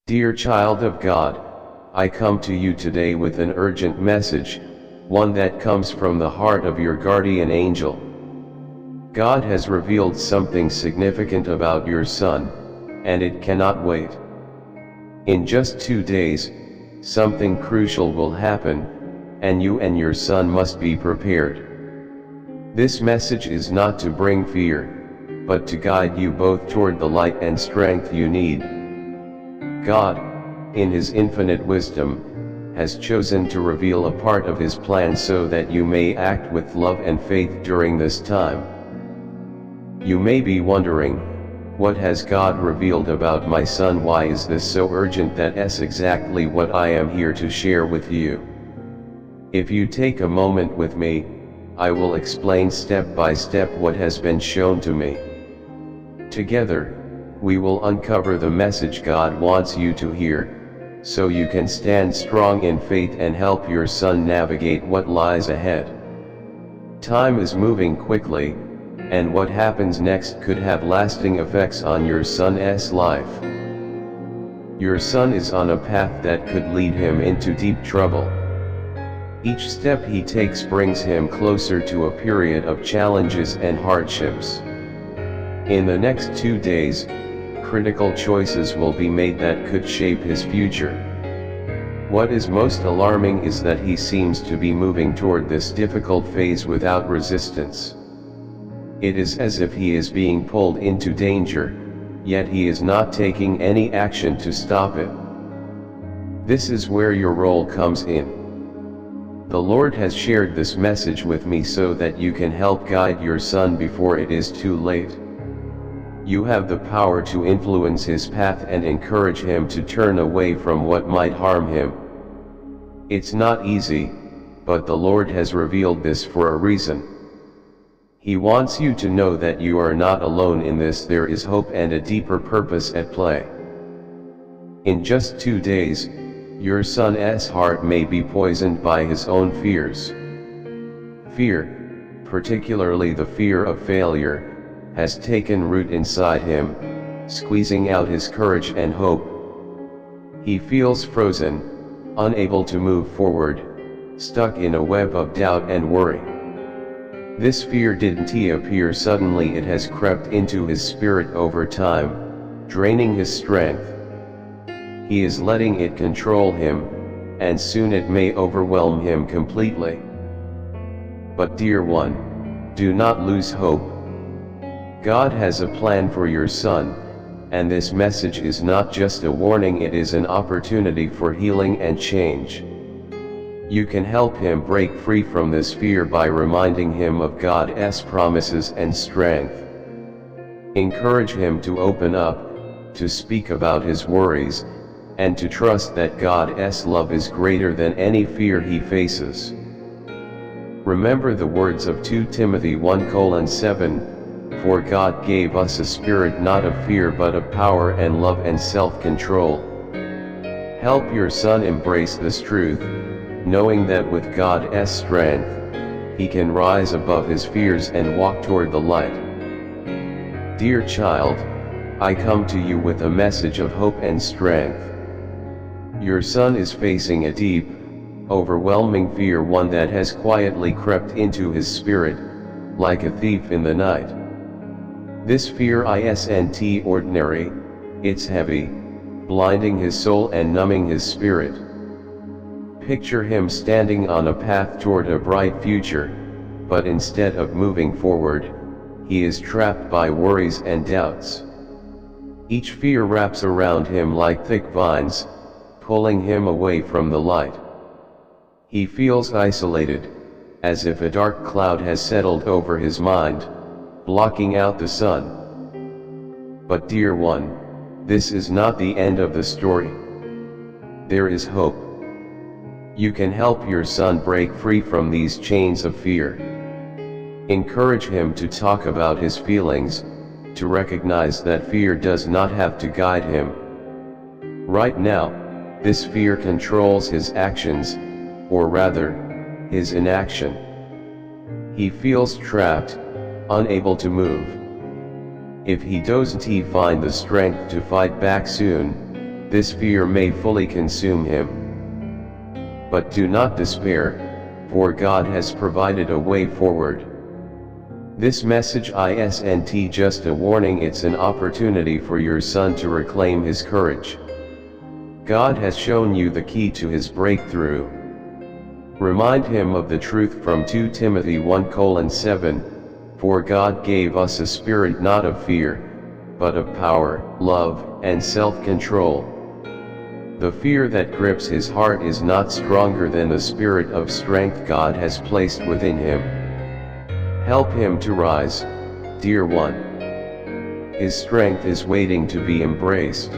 Dear child of God, I come to you today with an urgent message, one that comes from the heart of your guardian angel. God has revealed something significant about your son, and it cannot wait. In just 2 days, something crucial will happen, and you and your son must be prepared. This message is not to bring fear, but to guide you both toward the light and strength you need. God, in His infinite wisdom, has chosen to reveal a part of His plan so that you may act with love and faith during this time. You may be wondering, what has God revealed about my son? Why is this so urgent? That's exactly what I am here to share with you. If you take a moment with me, I will explain step by step what has been shown to me. Together, we will uncover the message God wants you to hear, so you can stand strong in faith and help your son navigate what lies ahead. Time is moving quickly, and what happens next could have lasting effects on your son's life. Your son is on a path that could lead him into deep trouble. Each step he takes brings him closer to a period of challenges and hardships. In the next 2 days, critical choices will be made that could shape his future. What is most alarming is that he seems to be moving toward this difficult phase without resistance. It is as if he is being pulled into danger, yet he is not taking any action to stop it. This is where your role comes in. The Lord has shared this message with me so that you can help guide your son before it is too late. You have the power to influence his path and encourage him to turn away from what might harm him. It's not easy, but the Lord has revealed this for a reason. He wants you to know that you are not alone in this. There is hope and a deeper purpose at play. In just 2 days, your son's heart may be poisoned by his own fears. Fear, particularly the fear of failure, has taken root inside him, squeezing out his courage and hope. He feels frozen, unable to move forward, stuck in a web of doubt and worry. This fear didn't appear suddenly. It has crept into his spirit over time, draining his strength. He is letting it control him, and soon it may overwhelm him completely. But dear one, do not lose hope. God has a plan for your son, and this message is not just a warning, it is an opportunity for healing and change. You can help him break free from this fear by reminding him of God's promises and strength. Encourage him to open up, to speak about his worries, and to trust that God's love is greater than any fear he faces. Remember the words of 2 Timothy 1:7, "For God gave us a spirit not of fear but of power and love and self-control." Help your son embrace this truth, knowing that with God's strength, he can rise above his fears and walk toward the light. Dear child, I come to you with a message of hope and strength. Your son is facing a deep, overwhelming fear, one that has quietly crept into his spirit, like a thief in the night. This fear isn't ordinary, it's heavy, blinding his soul and numbing his spirit. Picture him standing on a path toward a bright future, but instead of moving forward, he is trapped by worries and doubts. Each fear wraps around him like thick vines, pulling him away from the light. He feels isolated, as if a dark cloud has settled over his mind, blocking out the sun. But dear one, this is not the end of the story. There is hope. You can help your son break free from these chains of fear. Encourage him to talk about his feelings, to recognize that fear does not have to guide him. Right now, this fear controls his actions, or rather, his inaction. He feels trapped, unable to move. If he doesn't find the strength to fight back soon, this fear may fully consume him. But do not despair, for God has provided a way forward. This message isn't just a warning, it's an opportunity for your son to reclaim his courage. God has shown you the key to his breakthrough. Remind him of the truth from 2 Timothy 1:7, for God gave us a spirit not of fear, but of power, love, and self-control. The fear that grips his heart is not stronger than the spirit of strength God has placed within him. Help him to rise, dear one. His strength is waiting to be embraced.